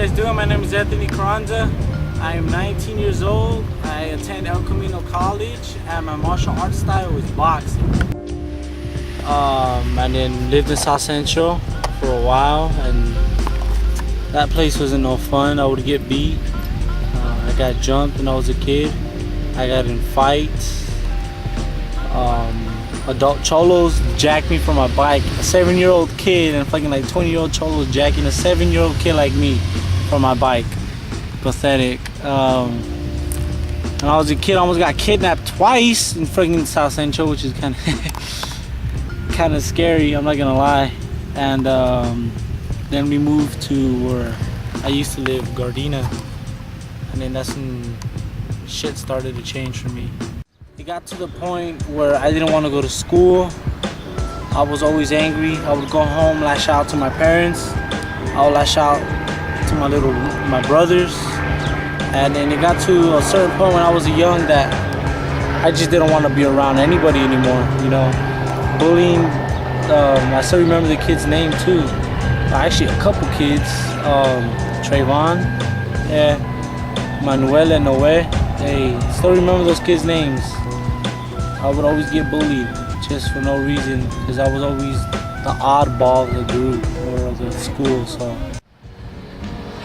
you guys doing? My name is Carranza. I am 19 years old. I attend El Camino College and my martial arts style is boxing. I then lived in South Central for a while and that place wasn't no fun. I would get beat. I got jumped when I was a kid. I got in fights. Adult cholos jacked me from my bike. A 7-year-old kid and fucking like 20-year-old cholos jacking a 7-year-old kid like me from my bike. Pathetic. When I was a kid, I almost got kidnapped twice in fucking South Central, which is kind of scary. I'm not gonna lie. And then we moved to where I used to live, Gardena, and then that's when shit started to change for me. It got to the point where I didn't want to go to school. I was always angry. I would go home, lash out to my parents. I would lash out to my brothers. And then it got to a certain point when I was young that I just didn't want to be around anybody anymore, you know. Bullying, I still remember the kid's name too. Actually a couple kids, Trayvon, yeah, Manuel and Noe. Hey, still remember those kids' names. I would always get bullied just for no reason because I was always the oddball of the group or of the school. So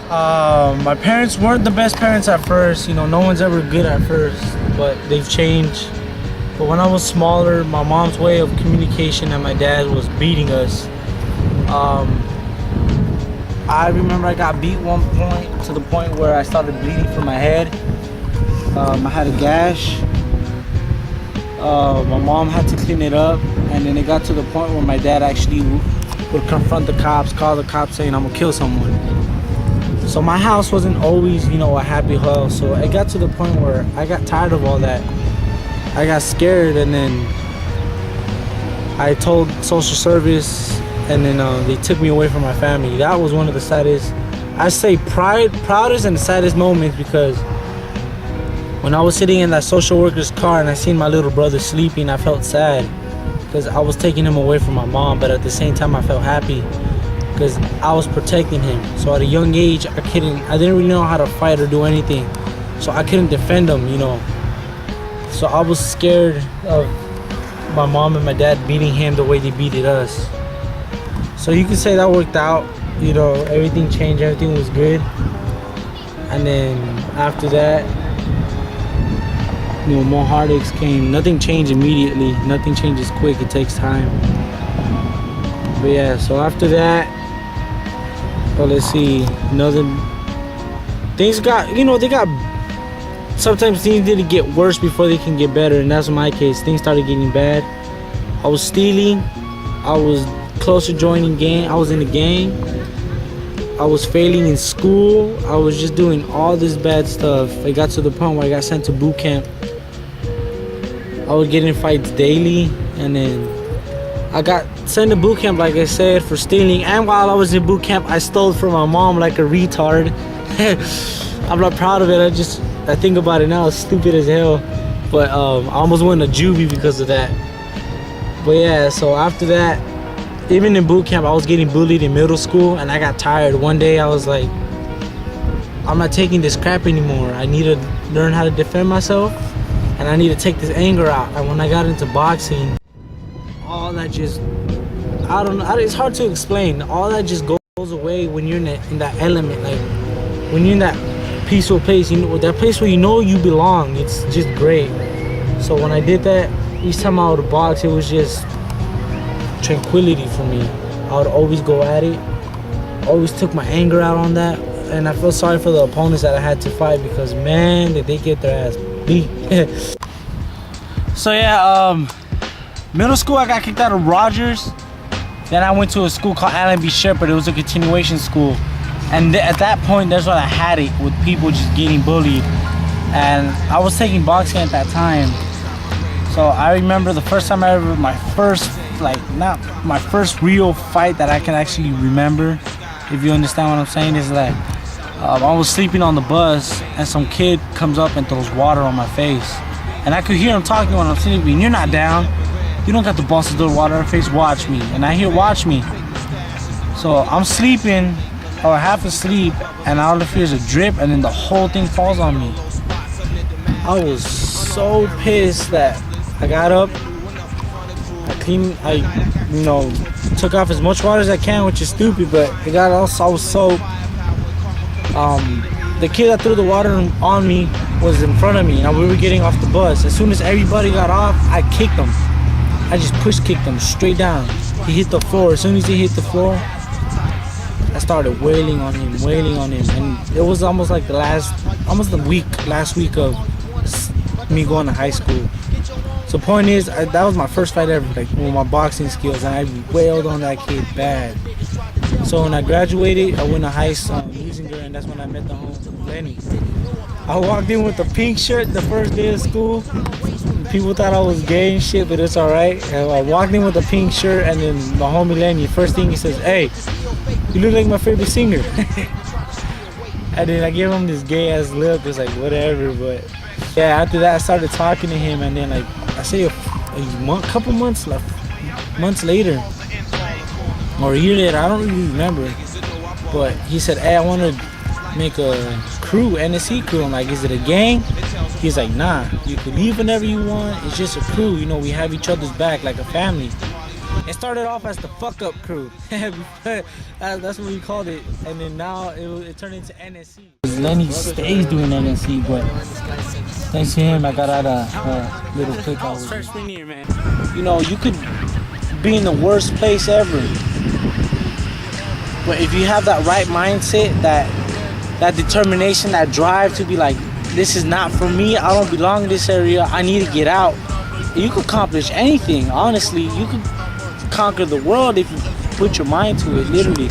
my parents weren't the best parents at first. You know, no one's ever good at first, but they've changed. But when I was smaller, my mom's way of communication and my dad was beating us. I remember I got beat one point to the point where I started bleeding from my head. I had a gash. My mom had to clean it up, and then it got to the point where my dad actually would confront the cops, call the cops saying I'm gonna kill someone. So my house wasn't always, you know, a happy house. So it got to the point where I got tired of all that. I got scared, and then I told social service, and then they took me away from my family. That was one of the saddest, I say proudest and saddest moments, because when I was sitting in that social worker's car and I seen my little brother sleeping, I felt sad because I was taking him away from my mom, but at the same time I felt happy because I was protecting him. So at a young age, I didn't really know how to fight or do anything, so I couldn't defend him, you know. So I was scared of my mom and my dad beating him the way they beated us. So you could say that worked out, you know, everything changed, everything was good. And then after that, you know, more heartaches came. Nothing changed immediately. Nothing changes quick. It takes time. But yeah, so after that, well, let's see. Things got, you know, sometimes things didn't get worse before they can get better, and that's my case. Things started getting bad. I was stealing. I was close to joining gang. I was in the gang. I was failing in school. I was just doing all this bad stuff. It got to the point where I got sent to boot camp. I would get in fights daily, and then I got sent to boot camp, like I said, for stealing. And while I was in boot camp, I stole from my mom like a retard. I'm not proud of it. I think about it now, it's stupid as hell. But I almost went to juvie because of that. But yeah, so after that, even in boot camp, I was getting bullied in middle school, and I got tired. One day I was like, I'm not taking this crap anymore. I need to learn how to defend myself, and I need to take this anger out. And when I got into boxing, all that just, I don't know, it's hard to explain. All that just goes away when you're in that element. Like when you're in that peaceful place, you know, that place where you know you belong. It's just great. So when I did that, each time I would box, it was just tranquility for me. I would always go at it. Always took my anger out on that, and I feel sorry for the opponents that I had to fight, because man, did they get their ass beat. So yeah, middle school I got kicked out of Rogers. Then I went to a school called Allen B. Shepherd. It was a continuation school, and at that point that's when I had it with people just getting bullied, and I was taking boxing at that time. So I remember the first time my first real fight that I can actually remember, if you understand what I'm saying, is that I was sleeping on the bus and some kid comes up and throws water on my face, and I could hear him talking when I'm sleeping. You're not down. You don't got the balls to throw water on your face. Watch me. And I hear watch me. So I'm sleeping I was half asleep, and all I feel is a drip, and then the whole thing falls on me. I was so pissed that I got up, I took off as much water as I can, which is stupid, but I got all soaked. The kid that threw the water on me was in front of me, and we were getting off the bus. As soon as everybody got off, I kicked him. I just kicked him straight down. He hit the floor. As soon as he hit the floor, I started wailing on him, and it was almost like last week of me going to high school. So point is, that was my first fight ever, like with my boxing skills, and I wailed on that kid bad. So when I graduated, I went to high school, and that's when I met the homie, Lenny. I walked in with a pink shirt the first day of school. People thought I was gay and shit, but it's alright. I walked in with a pink shirt, and then my homie Lenny, first thing he says, "Hey, you look like my favorite singer." And then I gave him this gay ass look. It's like whatever, but yeah. After that, I started talking to him, and then like I say a couple months later, or a year later, I don't really remember. But he said, "Hey, I want to make a crew, NSC crew." I'm like, "Is it a gang?" He's like, "Nah, you can leave whenever you want. It's just a crew. You know, we have each other's back like a family." It started off as the fuck up crew. That's what we called it. And then now it turned into NSC. Lenny stays doing NSC, but thanks to him, I got out of a little clique. Freshman year, man. You know, you could be in the worst place ever, but if you have that right mindset, that determination, that drive to be like, this is not for me, I don't belong in this area, I need to get out, you could accomplish anything. Honestly, you could conquer the world if you put your mind to it, literally.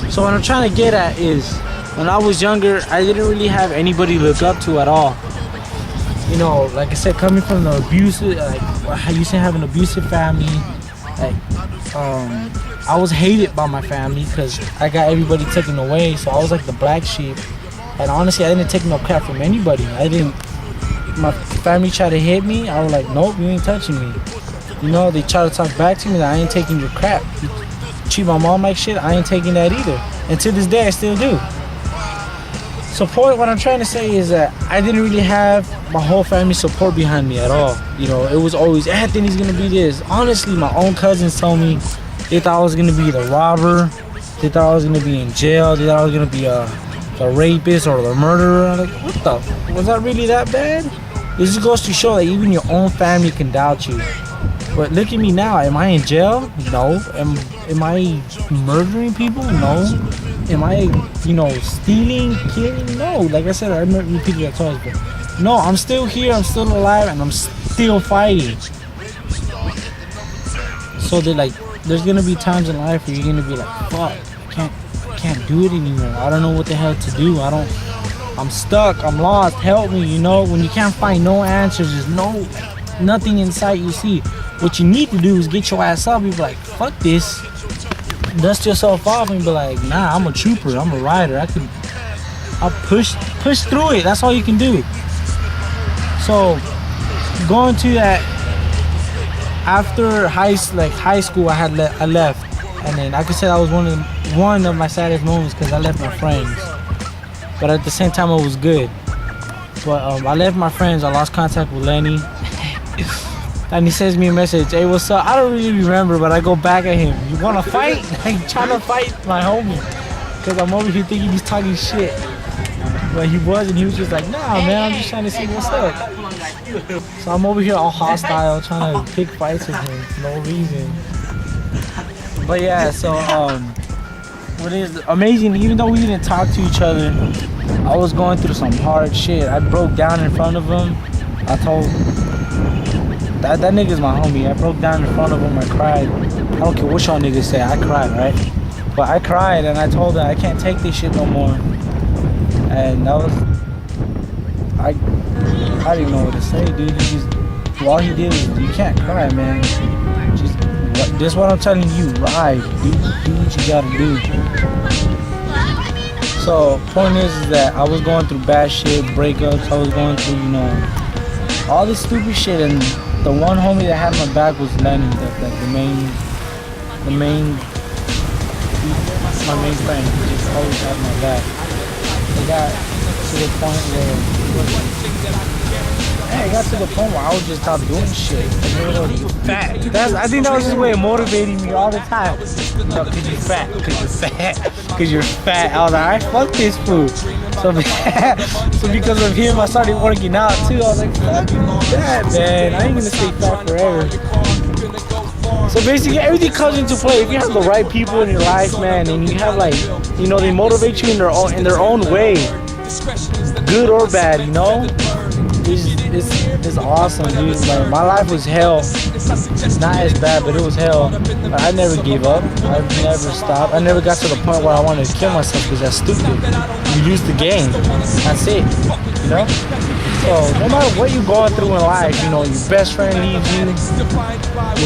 So what I'm trying to get at is, when I was younger, I didn't really have anybody to look up to at all. You know, like I said, coming from the abusive, like I used to have an abusive family, like I was hated by my family because I got everybody taken away, so I was like the black sheep. And honestly, I didn't take no crap from anybody. My family tried to hit me, I was like, nope, you ain't touching me. You know, they try to talk back to me that I ain't taking your crap. You treat my mom like shit, I ain't taking that either. And to this day, I still do. Support, what I'm trying to say is that I didn't really have my whole family support behind me at all. You know, it was always, Anthony's gonna be this. Honestly, my own cousins told me they thought I was gonna be the robber, they thought I was gonna be in jail, they thought I was gonna be a rapist or the murderer. I'm like, what the? Was that really that bad? It just goes to show that even your own family can doubt you. But look at me now. Am I in jail? No. Am I murdering people? No. Am I, stealing, killing? No. Like I said, I remember people that told us, but no, I'm still here. I'm still alive, and I'm still fighting. So there's gonna be times in life where you're gonna be like, fuck, I can't do it anymore. I don't know what the hell to do. I'm stuck. I'm lost. Help me. When you can't find no answers, there's nothing in sight you see. What you need to do is get your ass up and be like, fuck this. Dust yourself off and be like, nah, I'm a trooper, I'm a rider. I'll push through it. That's all you can do. So going to that, after high school, I left, and then I could say that was one of my saddest moments because I left my friends. But at the same time, it was good. But I left my friends. I lost contact with Lenny. And he sends me a message, hey, what's up? I don't really remember, but I go back at him. You wanna fight? Like, trying to fight my homie. Because I'm over here thinking he's talking shit. But he wasn't. He was just like, nah, man, I'm just trying to see what's up. So I'm over here all hostile, trying to pick fights with him for no reason. But yeah, so, what is amazing, even though we didn't talk to each other, I was going through some hard shit. I broke down in front of him. I told... That nigga's my homie. I broke down in front of him. I cried. I don't care what y'all niggas say. I cried, right? But I cried and I told her I can't take this shit no more. And that was... I didn't even know what to say, dude. All he did was, you can't cry, man. This is what I'm telling you. Ride. Do what you gotta do. So, point is that I was going through bad shit, breakups. I was going through, all this stupid shit, and the one homie that had my back was Lenny, my my main friend. He just always had my back. It got to the point where I was just stop doing shit. And they were like, you fat. I think that was his way of motivating me all the time. No, cause you're fat. Cause you're fat. Cause you're fat. I was like, alright, fuck this food. So because of him, I started working out too. I was like, fuck that, man. I ain't gonna stay fat forever. So basically, everything comes into play. If you have the right people in your life, man, and you have like, you know, they motivate you in their own way, good or bad, you know. It's awesome, dude. Like, my life was hell. Not as bad, but it was hell. But I never gave up. I never stopped. I never got to the point where I wanted to kill myself because that's stupid. You lose the game. That's it. You know? So no matter what you're going through in life, you know, your best friend leaves you,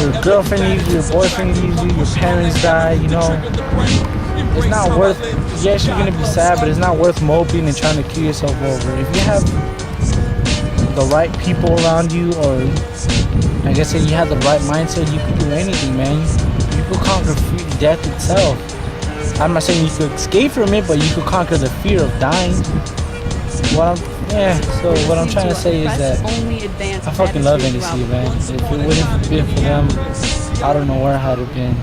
your girlfriend leaves you, your boyfriend leaves you, your parents die, you know. It's not worth, yes, you're gonna be sad, but it's not worth moping and trying to kill yourself over. If you have the right people around you, or like I said, you have the right mindset, you can do anything, man. You could conquer death itself. I'm not saying you could escape from it, but you could conquer the fear of dying. So what I'm trying to say is that I fucking love NSC, man. If it wouldn't have been for them, I don't know where I'd have been.